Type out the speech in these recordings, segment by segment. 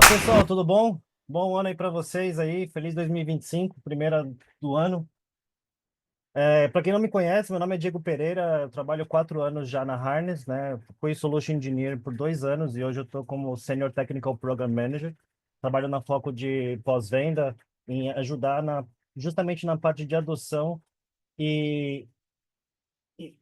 Pessoal, tudo bom? Bom ano aí para vocês aí, feliz 2025, primeira do ano. Para quem não me conhece, meu nome é Diego Pereira, eu trabalho 4 anos já na Harness, né? Fui Solution Engineer por 2 anos e hoje eu estou como Senior Technical Program Manager. Trabalho na foco de pós-venda, em ajudar justamente na parte de adoção e, e,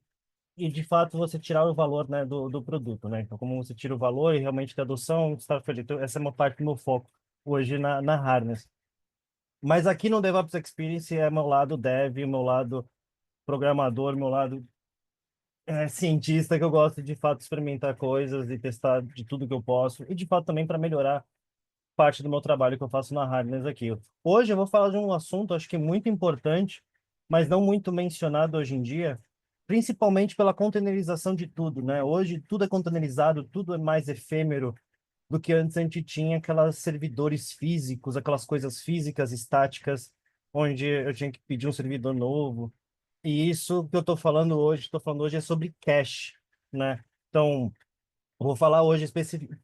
e, de fato você tirar o valor, né, do produto, né? Então, como você tira o valor e realmente ter adoção, está feliz. Então, essa é uma parte do meu foco hoje na Harness. Mas aqui no DevOps Experience é meu lado dev, meu lado programador, meu lado cientista, que eu gosto de fato experimentar coisas e testar de tudo que eu posso, e de fato também para melhorar parte do meu trabalho que eu faço na Hardness aqui. Hoje eu vou falar de um assunto, acho que muito importante, mas não muito mencionado hoje em dia, principalmente pela containerização de tudo, né? Hoje tudo é containerizado, tudo é mais efêmero do que antes a gente tinha aquelas servidores físicos, aquelas coisas físicas estáticas, onde eu tinha que pedir um servidor novo. E isso que eu estou falando hoje é sobre cache, né? Então, eu vou falar hoje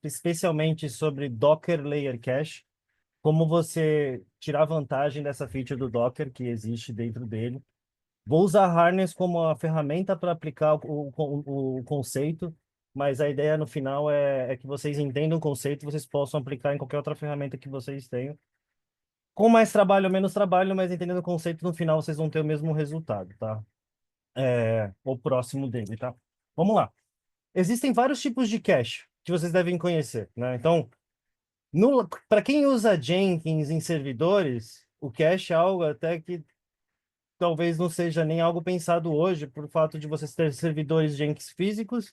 especialmente sobre Docker Layer Cache, como você tirar vantagem dessa feature do Docker que existe dentro dele. Vou usar Harness como a ferramenta para aplicar o conceito, mas a ideia no final é que vocês entendam o conceito, vocês possam aplicar em qualquer outra ferramenta que vocês tenham. Com mais trabalho ou menos trabalho, mas entendendo o conceito, no final vocês vão ter o mesmo resultado, tá? Ou próximo dele, tá? Vamos lá. Existem vários tipos de cache que vocês devem conhecer, né? Então, para quem usa Jenkins em servidores, o cache é algo até que talvez não seja nem algo pensado hoje, por fato de vocês ter servidores Jenkins físicos,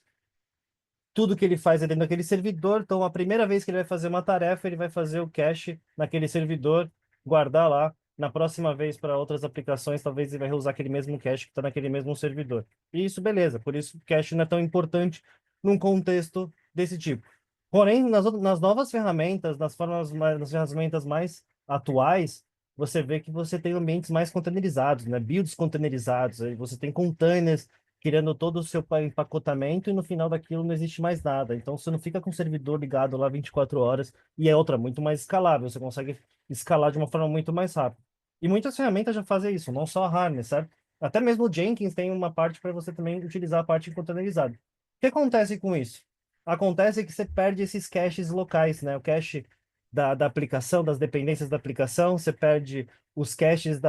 tudo que ele faz é dentro daquele servidor, então a primeira vez que ele vai fazer uma tarefa, ele vai fazer o cache naquele servidor, guardar lá. Na próxima vez para outras aplicações, talvez ele vai usar aquele mesmo cache que está naquele mesmo servidor. E isso, beleza, por isso o cache não é tão importante num contexto desse tipo. Porém, nas novas ferramentas, nas ferramentas mais atuais, você vê que você tem ambientes mais containerizados, né? Builds containerizados, aí você tem containers criando todo o seu empacotamento e no final daquilo não existe mais nada. Então você não fica com o servidor ligado lá 24 horas e é outra, muito mais escalável. Você consegue escalar de uma forma muito mais rápida. E muitas ferramentas já fazem isso, não só a Harness, certo? Até mesmo o Jenkins tem uma parte para você também utilizar a parte containerizada. O que acontece com isso? Acontece que você perde esses caches locais, né? O cache da aplicação, das dependências da aplicação, você perde os caches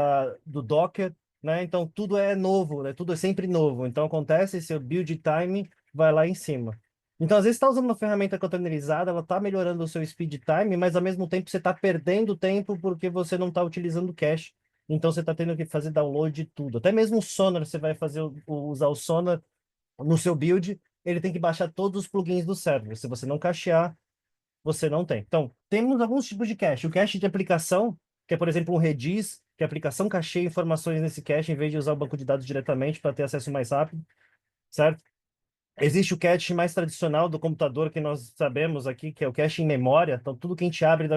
do Docker, né? Então tudo é novo, né? Tudo é sempre novo. Então acontece, seu build time vai lá em cima. Então, às vezes, está usando uma ferramenta containerizada, ela está melhorando o seu speed time, mas ao mesmo tempo você está perdendo tempo porque você não está utilizando cache. Então você está tendo que fazer download de tudo. Até mesmo o Sonar, você vai fazer usar o Sonar no seu build, ele tem que baixar todos os plugins do server. Se você não cachear, você não tem. Então, temos alguns tipos de cache. O cache de aplicação, que é, por exemplo, um Redis, que a aplicação cacheia informações nesse cache em vez de usar o banco de dados diretamente para ter acesso mais rápido, certo? Existe o cache mais tradicional do computador que nós sabemos aqui, que é o cache em memória. Então, tudo que a gente abre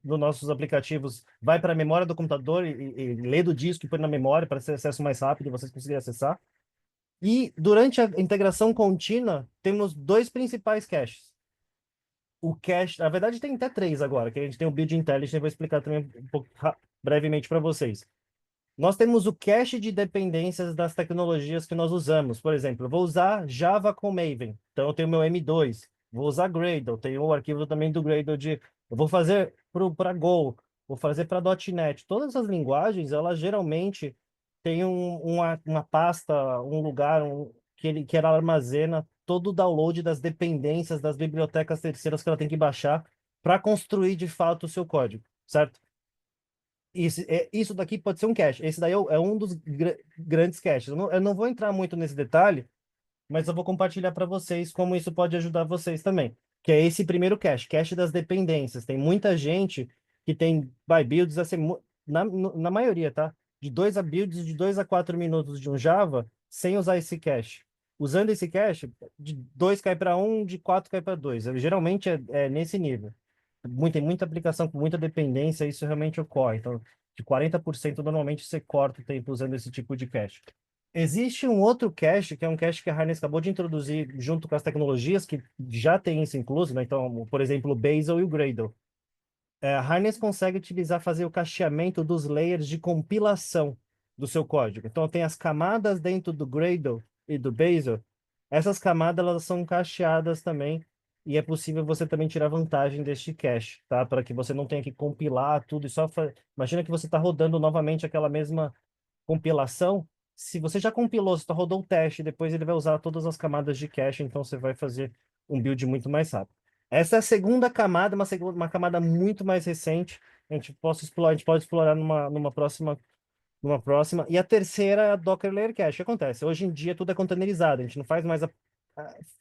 dos nossos aplicativos vai para a memória do computador e lê do disco e põe na memória para ter acesso mais rápido e vocês conseguirem acessar. E durante a integração contínua, temos dois principais caches. O cache, na verdade, tem até três agora, que a gente tem o Build Intelligence, eu vou explicar também um pouco brevemente para vocês. Nós temos o cache de dependências das tecnologias que nós usamos. Por exemplo, eu vou usar Java com Maven, então eu tenho meu M2. Vou usar Gradle, tenho o arquivo também do Gradle de. Eu vou fazer para Go, vou fazer para .NET. Todas as linguagens, elas geralmente têm uma pasta, um lugar que ela armazena todo o download das dependências das bibliotecas terceiras que ela tem que baixar para construir de fato o seu código, certo? Isso daqui pode ser um cache. Esse daí é um dos grandes caches. Eu não vou entrar muito nesse detalhe, mas eu vou compartilhar para vocês como isso pode ajudar vocês também. Que é esse primeiro cache, cache das dependências. Tem muita gente que tem builds assim, na maioria, tá? De 2 a builds de 2 a 4 minutos de um Java sem usar esse cache. Usando esse cache, de 2 cai para um, de 4 cai para 2. Geralmente é nesse nível. Tem muita aplicação com muita dependência, isso realmente ocorre. Então, de 40% normalmente você corta o tempo usando esse tipo de cache. Existe um outro cache, que é um cache que a Harness acabou de introduzir junto com as tecnologias que já tem isso incluso, né? Então, por exemplo, o Bazel e o Gradle. A Harness consegue utilizar, fazer o cacheamento dos layers de compilação do seu código. Então, tem as camadas dentro do Gradle e do Bazel. Essas camadas, elas são cacheadas também, e é possível você também tirar vantagem deste cache, tá? Para que você não tenha que compilar tudo e só... Imagina que você está rodando novamente aquela mesma compilação. Se você já compilou, você só rodou o teste, depois ele vai usar todas as camadas de cache, então você vai fazer um build muito mais rápido. Essa é a segunda camada, uma camada muito mais recente. A gente pode explorar numa próxima. E a terceira é a Docker Layer Cache. O que acontece? Hoje em dia tudo é containerizado, a gente não faz mais a,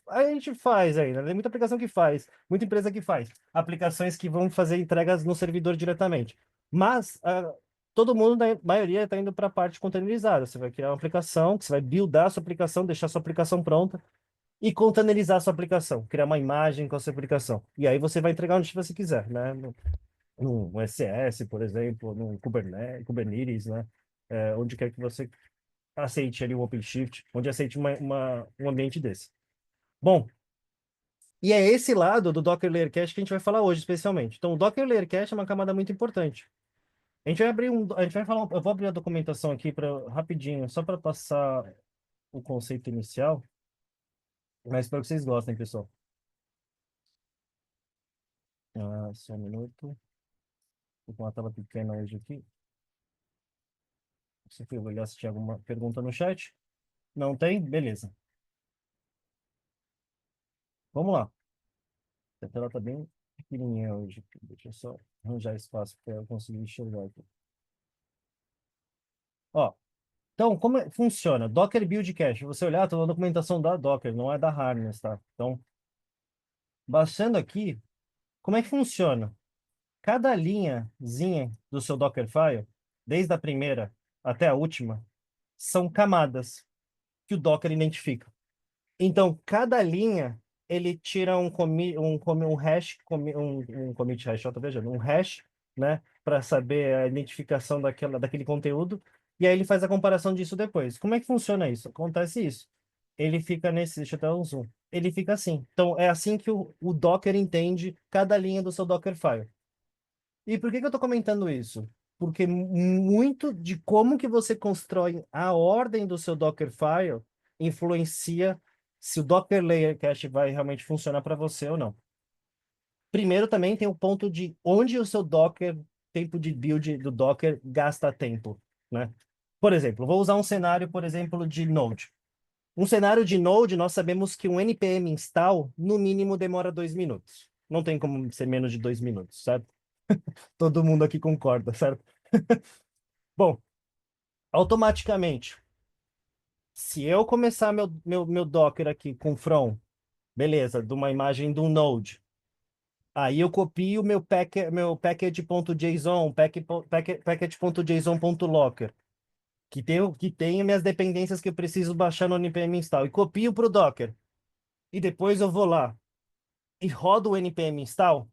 a gente faz ainda, tem muita aplicação que faz, muita empresa que faz, aplicações que vão fazer entregas no servidor diretamente. Mas todo mundo, na maioria, está indo para a parte containerizada. Você vai criar uma aplicação, que você vai buildar a sua aplicação, deixar a sua aplicação pronta e containerizar a sua aplicação, criar uma imagem com a sua aplicação. E aí você vai entregar onde você quiser, né? No SS, por exemplo, no Kubernetes, né? Onde quer que você aceite ali o OpenShift, onde aceite um ambiente desse. Bom, e é esse lado do Docker Layer Cache que a gente vai falar hoje, especialmente. Então, o Docker Layer Cache é uma camada muito importante. A gente vai falar, eu vou abrir a documentação aqui para rapidinho, só para passar o conceito inicial, mas espero que vocês gostem, pessoal. Só um minuto. Tô com uma tela pequena hoje aqui. Se eu olhar se tinha alguma pergunta no chat. Não tem? Beleza. Vamos lá. A tela está bem pequenininha hoje. Deixa eu só arranjar espaço para eu conseguir enxergar aqui. Ó, então, funciona? Docker Build Cache. Você olhar, estou na documentação da Docker, não é da Harness, tá? Então, baixando aqui, como é que funciona? Cada linhazinha do seu Dockerfile, desde a primeira até a última, são camadas que o Docker identifica. Então, cada linha, ele tira um hash, um commit hash, eu tô vejando, um hash, né, para saber a identificação daquele conteúdo, e aí ele faz a comparação disso depois. Como é que funciona isso? Acontece isso. Ele fica deixa eu dar um zoom. Ele fica assim. Então, é assim que o Docker entende cada linha do seu Dockerfile. E por que que eu estou comentando isso? Porque muito de como que você constrói a ordem do seu Dockerfile influencia se o Docker Layer Cache vai realmente funcionar para você ou não. Primeiro também tem o ponto de onde o seu Docker, tempo de build do Docker gasta tempo, né? Por exemplo, vou usar um cenário, por exemplo, de Node. Um cenário de Node, nós sabemos que um npm install, no mínimo, demora 2 minutos. Não tem como ser menos de 2 minutos, certo? Todo mundo aqui concorda, certo? Bom, automaticamente, se eu começar meu Docker aqui com from, beleza, de uma imagem de um Node, aí eu copio meu package.json, package.json.locker, que tem minhas dependências que eu preciso baixar no npm install, e copio para o Docker. E depois eu vou lá e rodo o npm install.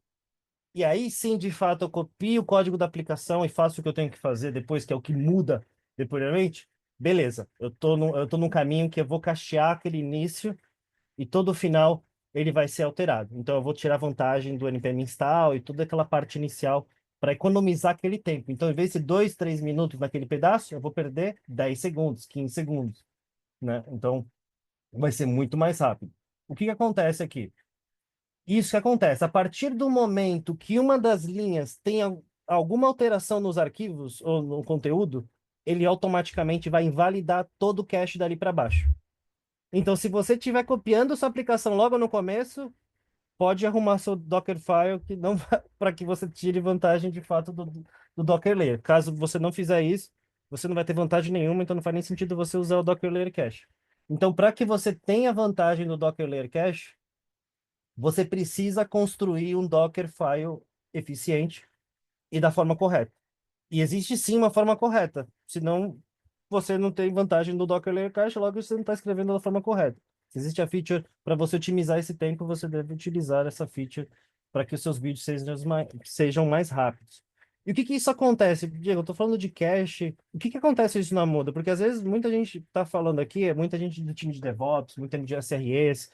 E aí sim, de fato, eu copio o código da aplicação e faço o que eu tenho que fazer depois, que é o que muda depois. Beleza, eu tô num caminho que eu vou cachear aquele início e todo o final ele vai ser alterado. Então eu vou tirar vantagem do npm install e toda aquela parte inicial para economizar aquele tempo. Então, em vez de 2, 3 minutos naquele pedaço, eu vou perder 10 segundos, 15 segundos, né? Então, vai ser muito mais rápido. O que que acontece aqui? Isso que acontece. A partir do momento que uma das linhas tem alguma alteração nos arquivos ou no conteúdo, ele automaticamente vai invalidar todo o cache dali para baixo. Então, se você estiver copiando sua aplicação logo no começo, pode arrumar seu Dockerfile que não para que você tire vantagem de fato do Docker Layer. Caso você não fizer isso, você não vai ter vantagem nenhuma, então não faz nem sentido você usar o Docker Layer Cache. Então, para que você tenha vantagem do Docker Layer Cache, você precisa construir um Dockerfile eficiente e da forma correta. E existe sim uma forma correta, senão você não tem vantagem no Docker Layer Cache, logo você não está escrevendo da forma correta. Se existe a feature para você otimizar esse tempo, você deve utilizar essa feature para que os seus vídeos sejam mais rápidos. E o que que isso acontece? Diego, eu estou falando de cache. O que que acontece isso na muda? Porque às vezes muita gente está falando aqui, muita gente do time de DevOps, muita gente de SREs,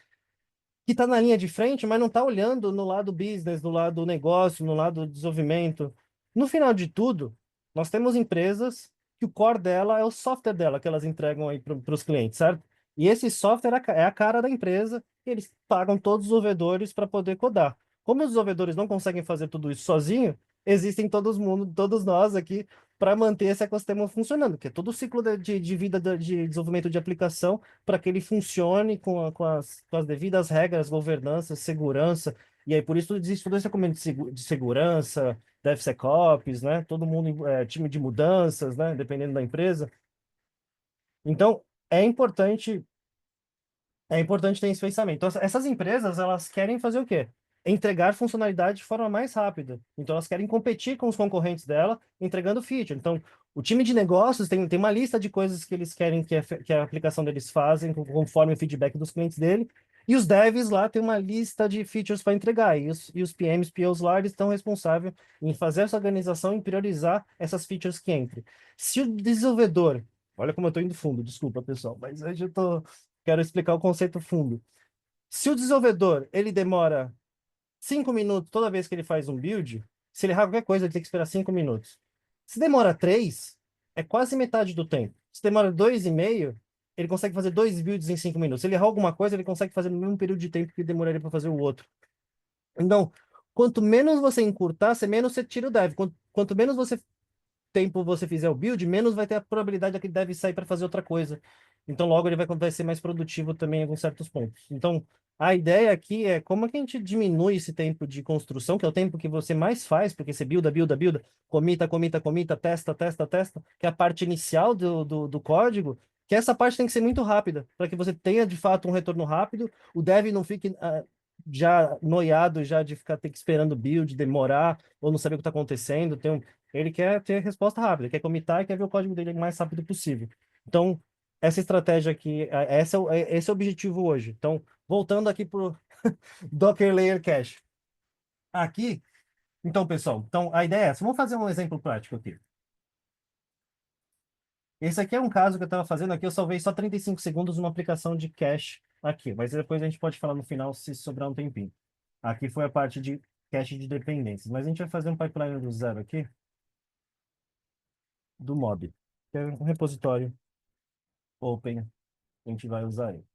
que está na linha de frente, mas não está olhando no lado business, no lado negócio, no lado do desenvolvimento. No final de tudo, nós temos empresas que o core dela é o software dela que elas entregam aí para os clientes, certo? E esse software é a cara da empresa e eles pagam todos os desenvolvedores para poder codar. Como os desenvolvedores não conseguem fazer tudo isso sozinho, existem todos nós aqui para manter esse ecossistema funcionando, que é todo o ciclo de vida de desenvolvimento de aplicação para que ele funcione com as devidas regras, governança, segurança. E aí, por isso, existe todo esse documento de segurança, DevSecOps, né? Todo mundo, time de mudanças, né? Dependendo da empresa. Então, é importante é importante ter esse pensamento. Então, essas empresas, elas querem fazer o quê? Entregar funcionalidade de forma mais rápida. Então, elas querem competir com os concorrentes dela, entregando feature. Então, o time de negócios tem uma lista de coisas que eles querem que a aplicação deles fazem, conforme o feedback dos clientes dele. E os devs lá têm uma lista de features para entregar. E os PMs, POs lá, eles estão responsáveis em fazer essa organização e priorizar essas features que entrem. Se o desenvolvedor... Olha como eu estou indo fundo, desculpa, pessoal, mas hoje eu tô... Quero explicar o conceito fundo. Se o desenvolvedor ele demora 5 minutos toda vez que ele faz um build, se ele errar qualquer coisa, ele tem que esperar 5 minutos. Se demora 3, é quase metade do tempo. Se demora 2,5, ele consegue fazer 2 builds em 5 minutos. Se ele errar alguma coisa, ele consegue fazer no mesmo período de tempo que demoraria para fazer o outro. Então, quanto menos você encurtar, menos você tira o dev. Quanto menos tempo você fizer o build, menos vai ter a probabilidade daquele deve sair para fazer outra coisa. Então, logo ele vai ser mais produtivo também em alguns certos pontos. Então, a ideia aqui é como é que a gente diminui esse tempo de construção, que é o tempo que você mais faz, porque você builda, builda, builda, comita, comita, comita, testa, testa, testa, que é a parte inicial do código, que essa parte tem que ser muito rápida, para que você tenha de fato um retorno rápido, o dev não fique já noiado já de ficar ter que esperando build, demorar, ou não saber o que está acontecendo, ele quer ter resposta rápida, quer comitar e quer ver o código dele o mais rápido possível. Então, essa estratégia aqui, esse é o objetivo hoje. Então, voltando aqui para o Docker Layer Cache. Aqui, então, pessoal, então a ideia é essa. Vamos fazer um exemplo prático aqui. Esse aqui é um caso que eu estava fazendo aqui, eu salvei só 35 segundos numa aplicação de cache aqui, mas depois a gente pode falar no final se sobrar um tempinho. Aqui foi a parte de cache de dependências, mas a gente vai fazer um pipeline do zero aqui, do mob, que é um repositório open, a gente vai usar ele.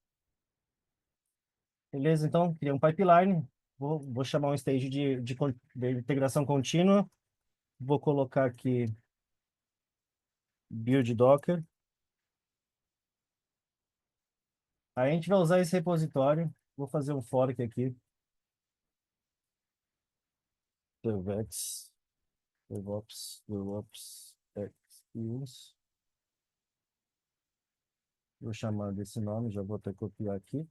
Beleza? Então, criei um pipeline, vou chamar um stage de integração contínua, vou colocar aqui build Docker, aí a gente vai usar esse repositório, vou fazer um fork aqui, devex, DevOps, experience, vou chamar desse nome, já vou até copiar aqui,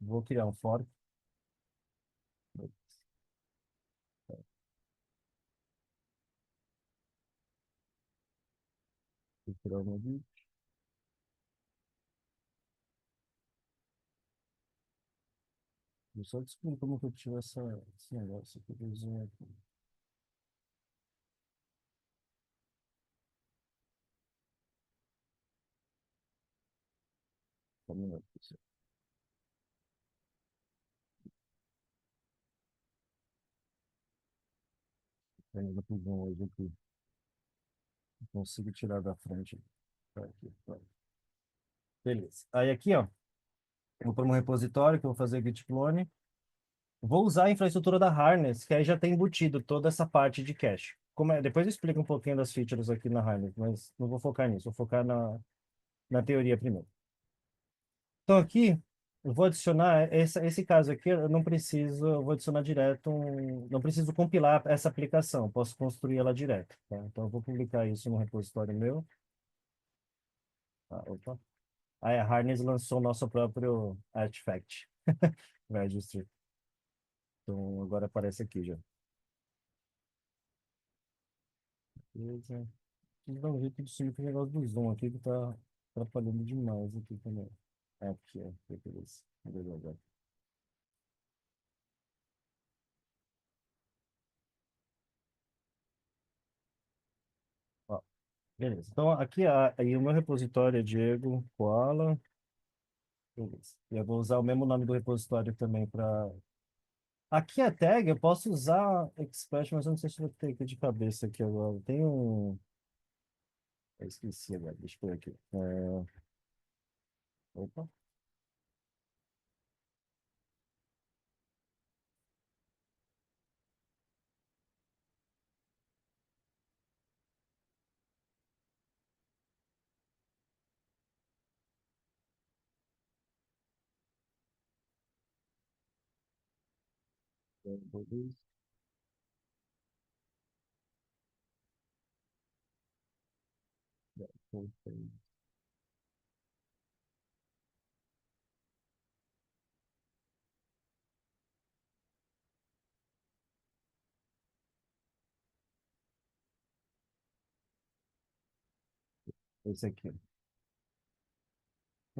vou criar um fork, vou criar um aqui. Eu só descobri como que eu tive esse negócio aqui, vizinho aqui. Só um minuto, pessoal. Ainda fiz um hoje aqui, não consigo tirar da frente. Tá aqui, pronto. Beleza. Aí aqui, ó, eu vou para um repositório que eu vou fazer git clone. Vou usar a infraestrutura da Harness, que aí já tem embutido toda essa parte de cache. Depois eu explico um pouquinho das features aqui na Harness, mas não vou focar nisso, vou focar na teoria primeiro. Então aqui, eu vou adicionar, esse caso aqui, eu vou adicionar direto, não preciso compilar essa aplicação, posso construir ela direto, tá? Então eu vou publicar isso no repositório meu. Ah, opa. Aí a Harness lançou o nosso próprio artifact registry. Então agora aparece aqui já. Beleza. Preciso dar um jeito de sumir com o negócio do Zoom aqui, que tá atrapalhando demais aqui também. Aqui, ó. Beleza. Beleza. Ó, beleza. Então aqui aí o meu repositório é Diego Koala. Beleza. E eu vou usar o mesmo nome do repositório também para. Aqui a tag eu posso usar Expert, mas eu não sei se eu vou ter aqui de cabeça aqui agora. Tem um. Eu esqueci agora, deixa eu ver aqui. Opa, esse aqui.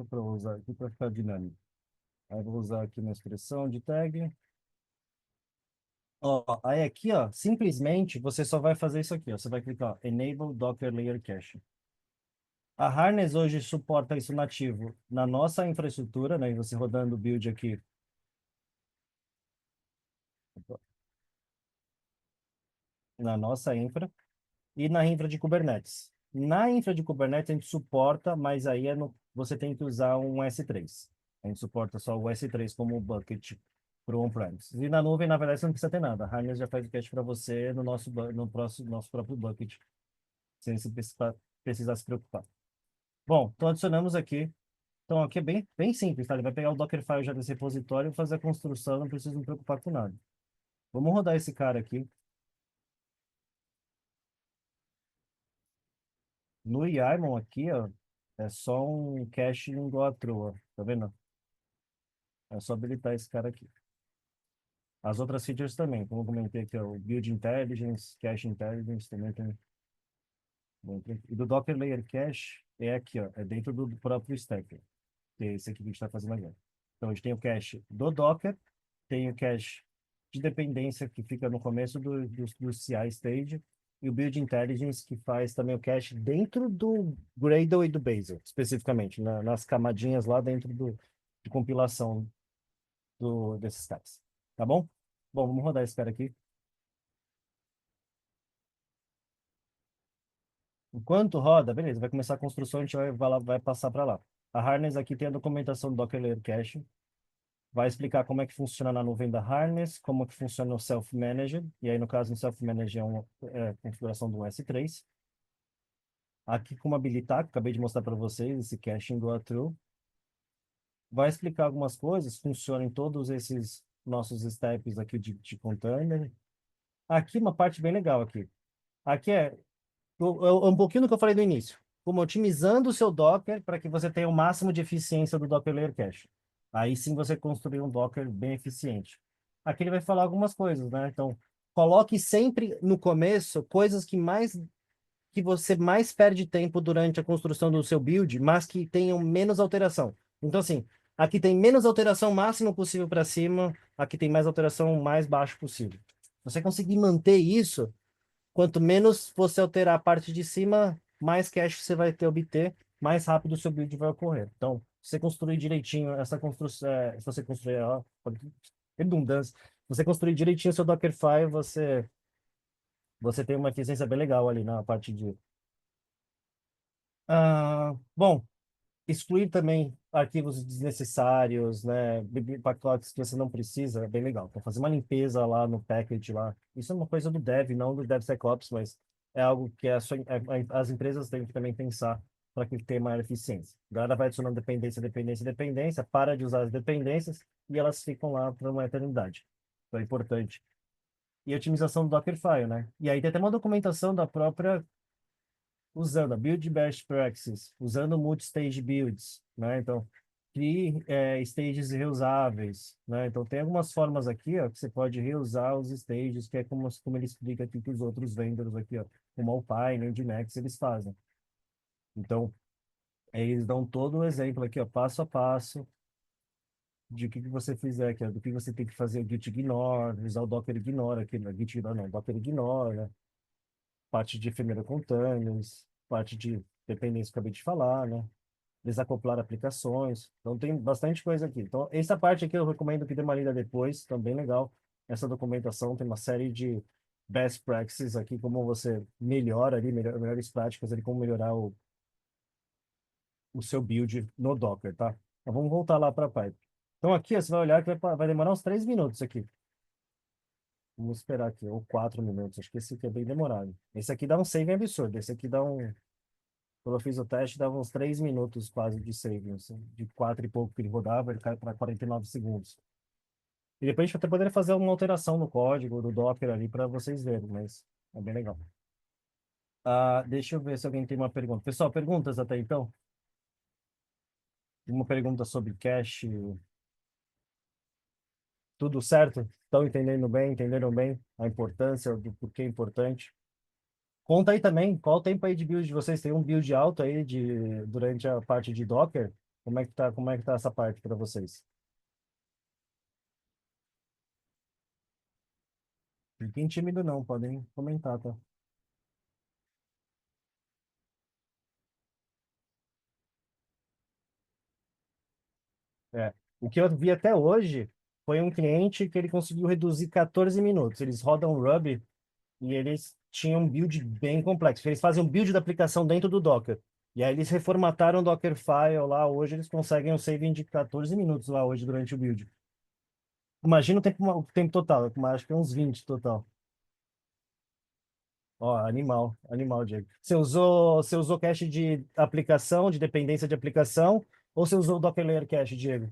Para usar aqui para ficar dinâmico. Aí eu vou usar aqui na expressão de tag. Ó, aí aqui, ó, simplesmente você só vai fazer isso aqui, ó. Você vai clicar, ó, Enable Docker Layer Cache. A Harness hoje suporta isso nativo na nossa infraestrutura, né? E você rodando o build aqui na nossa infra e na infra de Kubernetes. Na infra de Kubernetes a gente suporta, mas aí você tem que usar um S3. A gente suporta só o S3 como bucket para o on-premise. E na nuvem, na verdade, você não precisa ter nada. A Harness já faz o cache para você no nosso próprio bucket, sem se precisar se preocupar. Bom, então adicionamos aqui. Então aqui é bem simples, tá? Ele vai pegar o Dockerfile já desse repositório e fazer a construção, não precisa me preocupar com nada. Vamos rodar esse cara aqui. No Yarmon aqui, ó, é só um cache igual a true, ó. Tá vendo? É só habilitar esse cara aqui. As outras features também, como eu comentei aqui, ó, o Build Intelligence, Cache Intelligence também tem. E do Docker Layer Cache é aqui, ó, é dentro do próprio stack, que é esse aqui que a gente está fazendo agora. Então a gente tem o cache do Docker, tem o cache de dependência que fica no começo do CI stage, e o Build Intelligence que faz também o cache dentro do Gradle e do Bazel, especificamente, nas camadinhas lá dentro de compilação desses caras. Tá bom? Bom, vamos rodar esse cara aqui. Enquanto roda, beleza, vai começar a construção, a gente vai passar para lá. A Harness aqui tem a documentação do Docker Layer Cache, vai explicar como é que funciona na nuvem da Harness, como que funciona o Self-Managed, e aí no caso o Self-Managed é uma configuração do S3. Aqui como habilitar, que acabei de mostrar para vocês, esse caching do true. Vai explicar algumas coisas, funciona em todos esses nossos steps aqui de container. Aqui uma parte bem legal aqui. Aqui um pouquinho do que eu falei no início. Como otimizando o seu Docker para que você tenha o máximo de eficiência do Docker Layer Cache. Aí sim você construir um Docker bem eficiente. Aqui ele vai falar algumas coisas, né? Então, coloque sempre no começo coisas que você mais perde tempo durante a construção do seu build, mas que tenham menos alteração. Então, assim, aqui tem menos alteração máximo possível para cima, aqui tem mais alteração mais baixo possível. Você conseguir manter isso. Quanto menos você alterar a parte de cima, mais cache você vai ter obter, mais rápido o seu build vai ocorrer. Então, se você construir direitinho essa construção, se você construir, ó, redundância, se você construir direitinho o seu Dockerfile, você tem uma eficiência bem legal ali na parte de. Bom, excluir também arquivos desnecessários, né? Pacotes que você não precisa, é bem legal. Então, fazer uma limpeza lá no package lá. Isso é uma coisa do dev, não do DevSecOps, mas é algo que as empresas têm que também pensar para que tenha maior eficiência. A galera vai adicionando dependência, para de usar as dependências e elas ficam lá por uma eternidade. Então é importante. E a otimização do Dockerfile, né? E aí tem até uma documentação da própria usando a Build Best Practices, usando multi-stage builds, né? Então, crie stages reusáveis, né? Então, tem algumas formas aqui, ó, que você pode reusar os stages, que é como ele explica aqui que os outros vendors aqui, ó, como a Alpine, o Nginx, eles fazem. Então, eles dão todo o exemplo aqui, ó, passo a passo, de o que você fizer aqui, ó, do que você tem que fazer o Git ignore, usar o Docker ignore aqui, não, Git ignore não, Docker ignore, né? Parte de ephemeral containers, parte de dependência que eu acabei de falar, né? desacoplar aplicações. Então tem bastante coisa aqui. Então essa parte aqui eu recomendo que dê uma lida depois, também legal. Essa documentação tem uma série de best practices aqui, como você melhora ali, melhores práticas ali, como melhorar o seu build no Docker, tá? Então vamos voltar lá para a pipe. Então aqui ó, você vai olhar que vai demorar uns 3 minutos aqui. Vamos esperar aqui, ou 4 minutos. Acho que esse aqui é bem demorado. Esse aqui dá um save absurdo. Esse aqui dá um. Quando eu fiz o teste, dava uns 3 minutos quase de save, assim. De 4 e pouco que ele rodava, ele cai para 49 segundos. E depois a gente até poderia fazer uma alteração no código do Docker ali para vocês verem, mas é bem legal. Ah, deixa eu ver se alguém tem uma pergunta. Pessoal, perguntas até então? Uma pergunta sobre cache. Tudo certo? Estão entendendo bem? Entenderam bem a importância do porquê é importante? Conta aí também, qual o tempo aí de build de vocês? Tem um build alto aí durante a parte de Docker? Como é que tá essa parte para vocês? Fiquem tímido não, podem comentar, tá? É. O que eu vi até hoje foi um cliente que ele conseguiu reduzir 14 minutos. Eles rodam Ruby e eles tinham um build bem complexo. Eles fazem um build da aplicação dentro do Docker. E aí eles reformataram o Dockerfile lá. Hoje eles conseguem um saving de 14 minutos lá hoje durante o build. Imagina o tempo total, eu acho que é uns 20 total. Ó, animal, animal, Diego. Você usou cache de aplicação, de dependência de aplicação, ou você usou o Docker Layer Cache, Diego?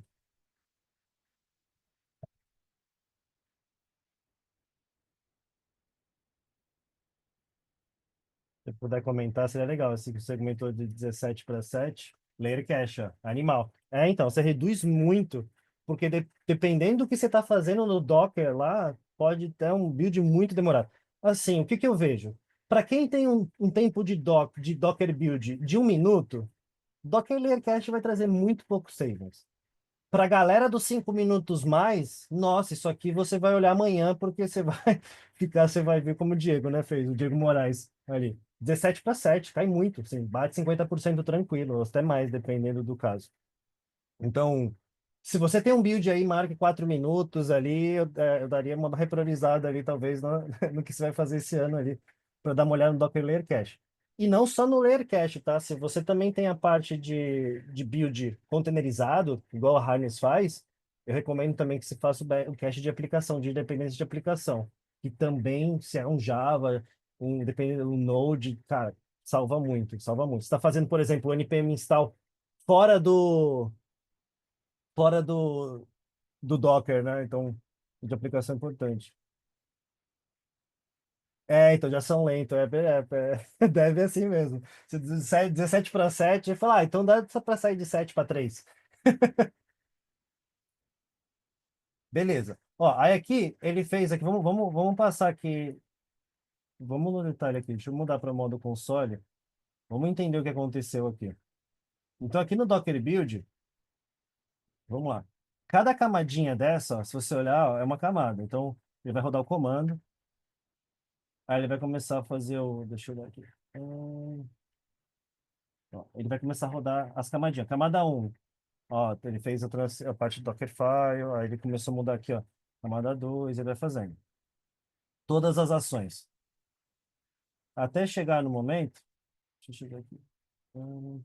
Se puder comentar, seria legal. Assim que você comentou de 17 para 7, Layer Cache, ó, animal. É, então, você reduz muito, porque dependendo do que você está fazendo no Docker lá, pode ter um build muito demorado. Assim, o que que eu vejo? Para quem tem um tempo de Docker build de 1 minuto, Docker Layer Cache vai trazer muito pouco savings. Para a galera dos 5 minutos mais, nossa, isso aqui você vai olhar amanhã, porque você vai ficar, você vai ver como o Diego, né, fez, o Diego Moraes ali. 17 para 7 cai muito, assim, bate 50% tranquilo, ou até mais, dependendo do caso. Então, se você tem um build aí, marque 4 minutos ali, eu daria uma repriorizada ali, talvez, no, no que você vai fazer esse ano ali, para dar uma olhada no Docker Layer Cache. E não só no Layer Cache, tá? Se você também tem a parte de build containerizado, igual a Harness faz, eu recomendo também que você faça o cache de aplicação, de dependência de aplicação. Que também, se é um Java, dependendo do Node, cara, salva muito, salva muito. Você está fazendo, por exemplo, o npm install fora do Docker, né? Então, de aplicação é importante. É, então já são lentos, deve assim mesmo. Se 17 para 7, fala, então dá só para sair de 7 para 3. Beleza. Ó, aí aqui ele fez aqui, vamos passar aqui, vamos no detalhe aqui, deixa eu mudar para modo console, vamos entender o que aconteceu aqui. Então aqui no Docker Build, vamos lá. Cada camadinha dessa, ó, se você olhar, ó, é uma camada. Então ele vai rodar o comando, aí ele vai começar a fazer o, deixa eu olhar aqui. Ó, ele vai começar a rodar as camadinhas. Camada um, ó, ele fez a parte do Dockerfile, aí ele começou a mudar aqui, ó. Camada 2, ele vai fazendo. Todas as ações. Até chegar no momento. Deixa eu chegar aqui. Hum,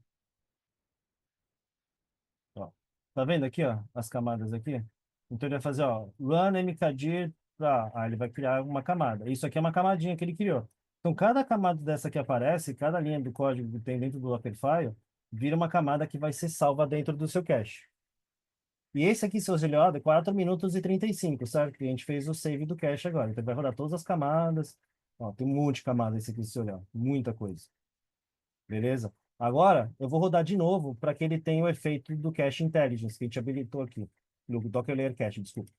ó. Tá vendo aqui, ó? As camadas aqui? Então ele vai fazer, ó, run mkdir pra. Aí ele vai criar uma camada. Isso aqui é uma camadinha que ele criou. Então, cada camada dessa que aparece, cada linha do código que tem dentro do Dockerfile, vira uma camada que vai ser salva dentro do seu cache. E esse aqui, se você olhar, é 4 minutos e 35, certo? Que a gente fez o save do cache agora. Então vai rodar todas as camadas. Ó, tem um monte de camada esse aqui, se você olhar. Muita coisa. Beleza? Agora, eu vou rodar de novo para que ele tenha o efeito do Cache Intelligence, que a gente habilitou aqui. No Docker Layer Cache, desculpa.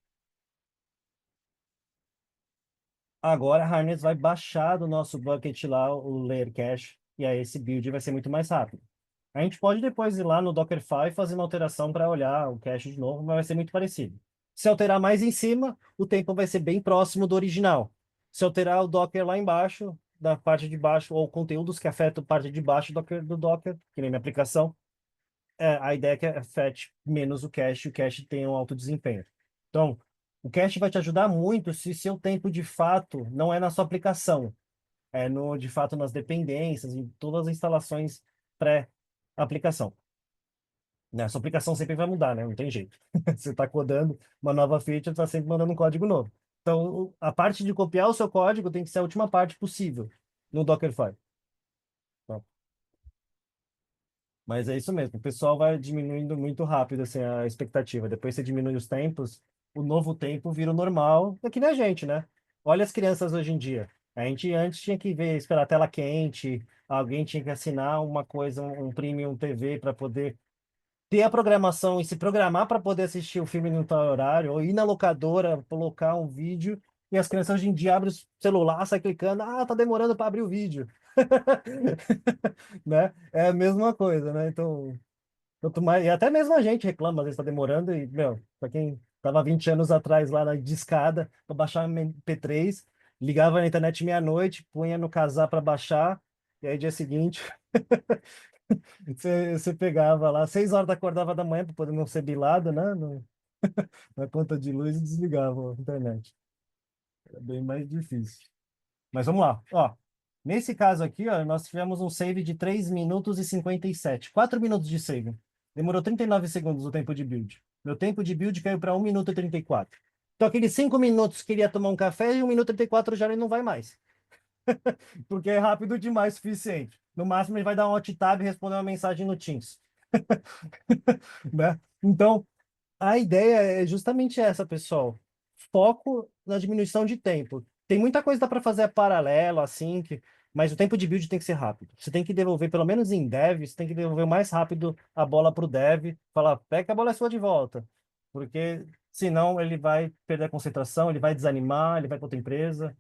Agora a Harness vai baixar do nosso bucket lá o Layer Cache. E aí esse build vai ser muito mais rápido. A gente pode depois ir lá no Dockerfile e fazer uma alteração para olhar o cache de novo, mas vai ser muito parecido. Se alterar mais em cima, o tempo vai ser bem próximo do original. Se alterar o Docker lá embaixo, da parte de baixo, ou conteúdos que afetam a parte de baixo do Docker, que nem minha aplicação, a ideia é que afete menos o cache tem um alto desempenho. Então, o cache vai te ajudar muito se seu tempo de fato não é na sua aplicação, é no de fato nas dependências, em todas as instalações pré-aplicação. Né? A sua aplicação sempre vai mudar, né? Não tem jeito. Você está codando uma nova feature, está sempre mandando um código novo. Então, a parte de copiar o seu código tem que ser a última parte possível no Dockerfile. Tá? Mas é isso mesmo, o pessoal vai diminuindo muito rápido assim, a expectativa. Depois você diminui os tempos, o novo tempo vira o normal, é que nem a gente, né? Olha as crianças hoje em dia. A gente antes tinha que ver, esperar a tela quente, alguém tinha que assinar uma coisa, um Premium TV para poder ter a programação e se programar para poder assistir o filme no tal horário, ou ir na locadora, colocar um vídeo, e as crianças hoje em dia abrem o celular, sai clicando, tá demorando para abrir o vídeo. Né? É a mesma coisa, né? Então, quanto mais, e até mesmo a gente reclama, às vezes está demorando, e, meu, para quem estava 20 anos atrás lá na discada para baixar um MP3, ligava na internet meia-noite, punha no casar para baixar, e aí dia seguinte você pegava lá, 6 horas acordava da manhã para poder não ser bilado, né? Na conta de luz e desligava a internet. É bem mais difícil. Mas vamos lá. Ó, nesse caso aqui, ó, nós tivemos um save de 3 minutos e 57. 4 minutos de save. Demorou 39 segundos o tempo de build. Meu tempo de build caiu para 1 minuto e 34. Então, aqueles 5 minutos que ele ia tomar um café, e 1 minuto e 34 já ele não vai mais. Porque é rápido demais o suficiente. No máximo, ele vai dar um alt tab e responder uma mensagem no Teams. Né? Então, a ideia é justamente essa, pessoal. Foco na diminuição de tempo. Tem muita coisa que dá para fazer paralelo, assim, mas o tempo de build tem que ser rápido. Você tem que devolver, pelo menos em dev, você tem que devolver o mais rápido a bola para o dev, falar, pega a bola é sua de volta. Porque senão ele vai perder a concentração, ele vai desanimar, ele vai para outra empresa.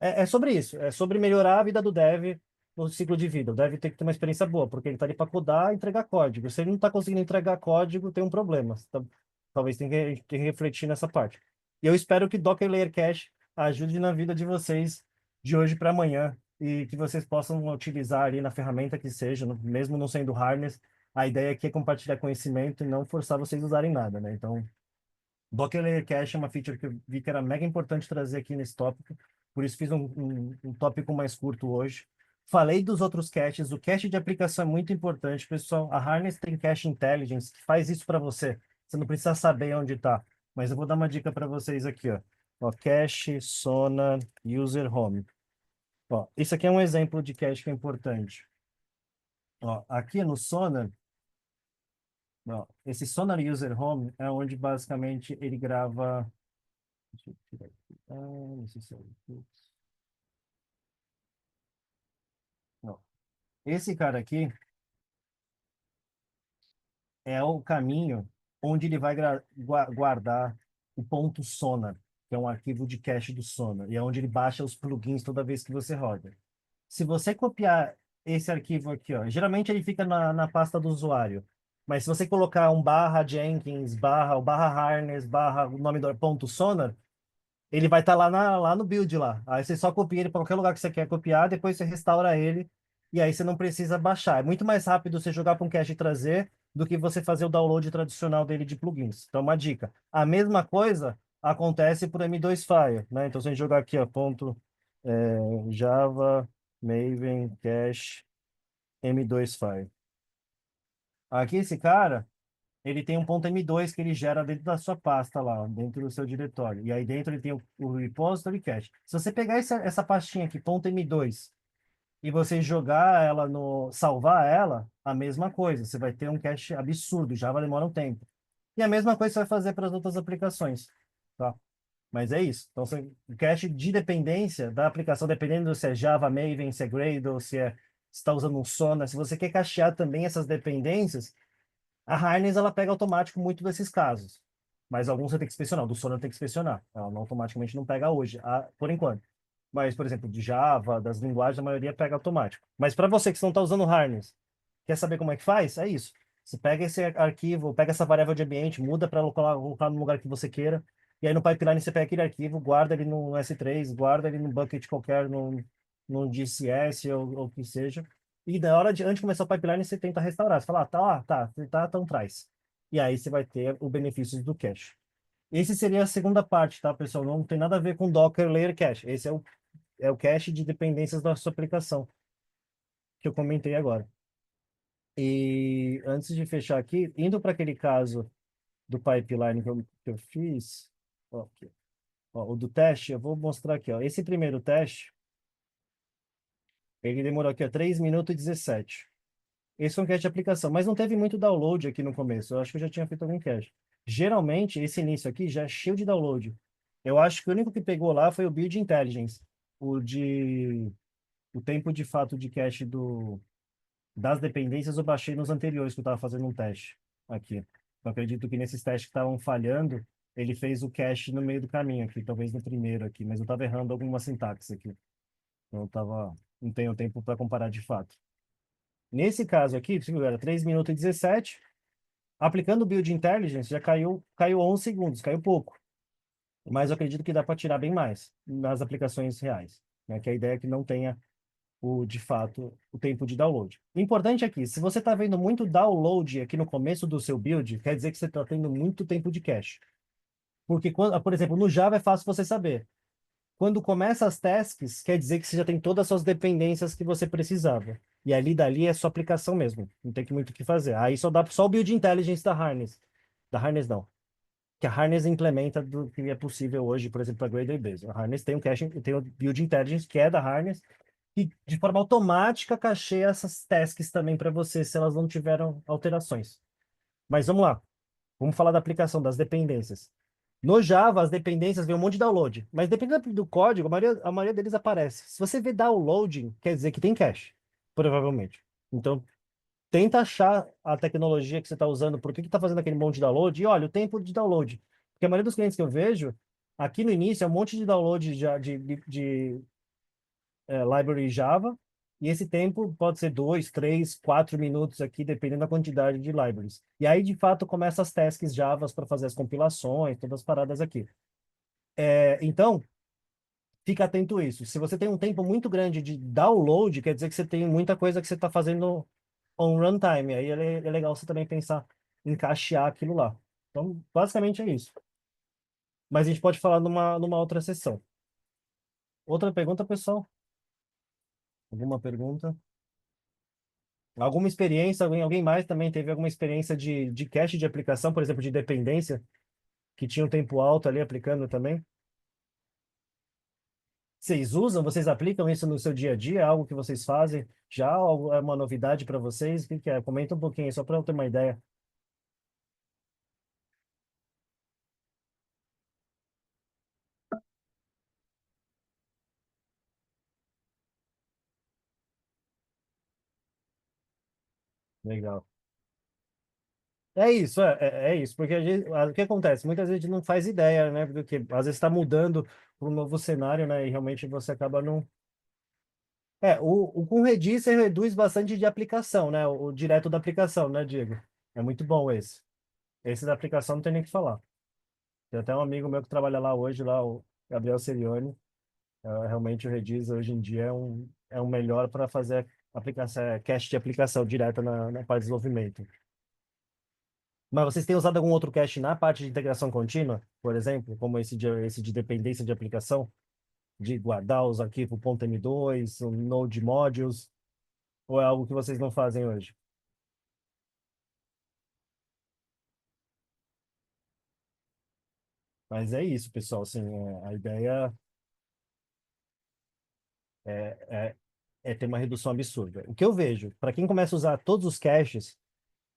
É sobre isso, é sobre melhorar a vida do dev no ciclo de vida. O dev tem que ter uma experiência boa, porque ele está ali para codar e entregar código. Se ele não está conseguindo entregar código, tem um problema. Então, talvez tenha que refletir nessa parte. E eu espero que Docker Layer Cache ajude na vida de vocês de hoje para amanhã e que vocês possam utilizar ali na ferramenta que seja, mesmo não sendo harness. A ideia aqui é compartilhar conhecimento e não forçar vocês a usarem nada, né? Então, Docker Layer Cache é uma feature que eu vi que era mega importante trazer aqui nesse tópico, por isso fiz um tópico mais curto hoje. Falei dos outros caches, o cache de aplicação é muito importante, pessoal. A Harness tem Cache Intelligence, que faz isso para você. Você não precisa saber onde está, mas eu vou dar uma dica para vocês aqui, ó. Ó, Cache, Sonar, User Home. Ó, isso aqui é um exemplo de cache que é importante. Ó, aqui no Sonar, ó, esse Sonar User Home é onde basicamente ele grava. Deixa eu tirar aqui. Necessário. Putz. Não. Esse cara aqui é o caminho onde ele vai guardar o ponto Sonar, que é um arquivo de cache do Sonar, e é onde ele baixa os plugins toda vez que você roda. Se você copiar esse arquivo aqui, ó, geralmente ele fica na pasta do usuário, mas se você colocar um barra Jenkins, barra, o barra harness, barra o nome do ponto Sonar, ele vai estar lá no build lá. Aí você só copia ele para qualquer lugar que você quer copiar, depois você restaura ele e aí você não precisa baixar. É muito mais rápido você jogar para um cache e trazer do que você fazer o download tradicional dele de plugins. Então, uma dica. A mesma coisa acontece por M2 File, né? Então, se a gente jogar aqui, ó, Java Maven Cache M2 File. Aqui esse cara ele tem um ponto M2 que ele gera dentro da sua pasta lá, dentro do seu diretório. E aí dentro ele tem o repository cache. Se você pegar essa pastinha aqui, ponto M2, e você jogar ela no, salvar ela, a mesma coisa. Você vai ter um cache absurdo, Java demora um tempo. E a mesma coisa você vai fazer para as outras aplicações, tá? Mas é isso. Então, o cache de dependência da aplicação, dependendo se é Java, Maven, se é Gradle, se está usando um Sonar, se você quer cachear também essas dependências, a Harness, ela pega automático muito desses casos, mas alguns você tem que inspecionar. O do Sonar tem que inspecionar. Ela não, automaticamente não pega hoje, por enquanto. Mas, por exemplo, de Java, das linguagens, a maioria pega automático. Mas para você que não está usando Harness, quer saber como é que faz? É isso. Você pega esse arquivo, pega essa variável de ambiente, muda para colocar no lugar que você queira, e aí no pipeline você pega aquele arquivo, guarda ele no S3, guarda ele no bucket qualquer, no DCS ou o que seja, E na hora de, antes de começar o pipeline, você tenta restaurar. Você fala, ah, tá lá, tá, tá, então traz. E aí você vai ter o benefício do cache. Esse seria a segunda parte, tá, pessoal? Não tem nada a ver com Docker Layer Cache. Esse é o cache de dependências da sua aplicação, que eu comentei agora. E antes de fechar aqui, indo para aquele caso do pipeline que eu fiz, ó, aqui, ó, o do teste, eu vou mostrar aqui. Ó. Esse primeiro teste, ele demorou aqui ó, 3 minutos e 17. Esse foi um cache de aplicação, mas não teve muito download aqui no começo. Eu acho que eu já tinha feito algum cache. Geralmente, esse início aqui já é cheio de download. Eu acho que o único que pegou lá foi o Build Intelligence, o de o tempo de fato de cache das dependências eu baixei nos anteriores que eu estava fazendo um teste aqui. Eu acredito que nesses testes que estavam falhando, ele fez o cache no meio do caminho aqui, talvez no primeiro aqui, mas eu estava errando alguma sintaxe aqui. Então não tenho tempo para comparar de fato. Nesse caso aqui, era 3 minutos e 17, aplicando o Build Intelligence já caiu 11 segundos, caiu pouco. Mas eu acredito que dá para tirar bem mais nas aplicações reais, né? Que a ideia é que não tenha de fato, o tempo de download. Importante aqui, se você está vendo muito download aqui no começo do seu build, quer dizer que você está tendo muito tempo de cache. Porque, quando, por exemplo, no Java é fácil você saber. Quando começa as tasks, quer dizer que você já tem todas as suas dependências que você precisava. E ali dali é sua aplicação mesmo. Não tem muito o que fazer. Aí só dá só o build intelligence da Harness. Da Harness não. Que a Harness implementa do que é possível hoje, por exemplo, para Gradle Base. A Harness tem um cache, tem o build intelligence que é da Harness e de forma automática cacheia essas tasks também para você, se elas não tiveram alterações. Mas vamos lá. Vamos falar da aplicação das dependências. No Java, as dependências vem um monte de download, mas dependendo do código, a maioria deles aparece. Se você vê downloading, quer dizer que tem cache, provavelmente. Então, tenta achar a tecnologia que você está usando, por que está fazendo aquele monte de download, e olha, o tempo de download. Porque a maioria dos clientes que eu vejo, aqui no início, é um monte de download de library Java, e esse tempo pode ser 2, 3, 4 minutos aqui, dependendo da quantidade de libraries. E aí, de fato, começa as tasks Javas para fazer as compilações, todas as paradas aqui. Então, fica atento a isso. Se você tem um tempo muito grande de download, quer dizer que você tem muita coisa que você está fazendo on runtime. Aí é legal você também pensar em cachear aquilo lá. Então, basicamente é isso. Mas a gente pode falar numa outra sessão. Outra pergunta, pessoal? Alguma pergunta? Alguma experiência, alguém mais também teve alguma experiência de cache de aplicação, por exemplo, de dependência, que tinha um tempo alto ali aplicando também? Vocês usam, vocês aplicam isso no seu dia a dia? É algo que vocês fazem já? Ou é uma novidade para vocês? O que que é? Comenta um pouquinho, só para eu ter uma ideia. Legal. É isso, é isso, porque o que acontece? Muitas vezes a gente não faz ideia, né? Porque às vezes está mudando para um novo cenário, né? E realmente você acaba não. Com Redis você reduz bastante de aplicação, né? O direto da aplicação, né, Diego? É muito bom esse. Esse da aplicação não tem nem o que falar. Tem até um amigo meu que trabalha lá hoje, lá, o Gabriel Serioni. Realmente o Redis hoje em dia é um melhor para fazer aplicação, cache de aplicação direta na parte de desenvolvimento. Mas vocês têm usado algum outro cache na parte de integração contínua, por exemplo, como esse de dependência de aplicação, de guardar os arquivos .m2, o Node Modules, ou é algo que vocês não fazem hoje? Mas é isso, pessoal. Assim, a ideia é, é ter uma redução absurda. O que eu vejo, para quem começa a usar todos os caches,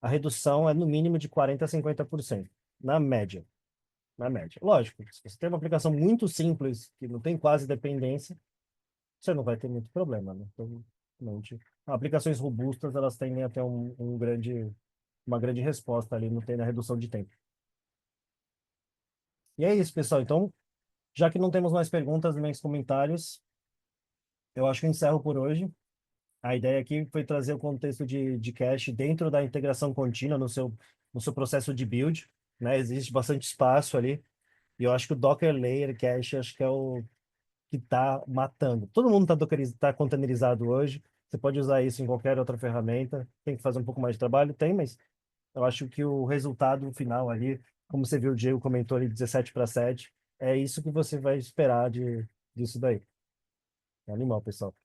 a redução é no mínimo de 40 a 50%, na média. Na média. Lógico, se você tem uma aplicação muito simples, que não tem quase dependência, você não vai ter muito problema, né? Então, aplicações robustas, elas tendem a ter uma grande resposta ali, não tem na redução de tempo. E é isso, pessoal. Então, já que não temos mais perguntas nem comentários, eu acho que eu encerro por hoje. A ideia aqui foi trazer o contexto de cache dentro da integração contínua no seu processo de build, né? Existe bastante espaço ali. E eu acho que o Docker Layer Cache acho que é o que está matando. Todo mundo está containerizado hoje. Você pode usar isso em qualquer outra ferramenta. Tem que fazer um pouco mais de trabalho? Tem, mas eu acho que o resultado final ali, como você viu, o Diego comentou ali 17-7, é isso que você vai esperar disso daí. É animal, pessoal.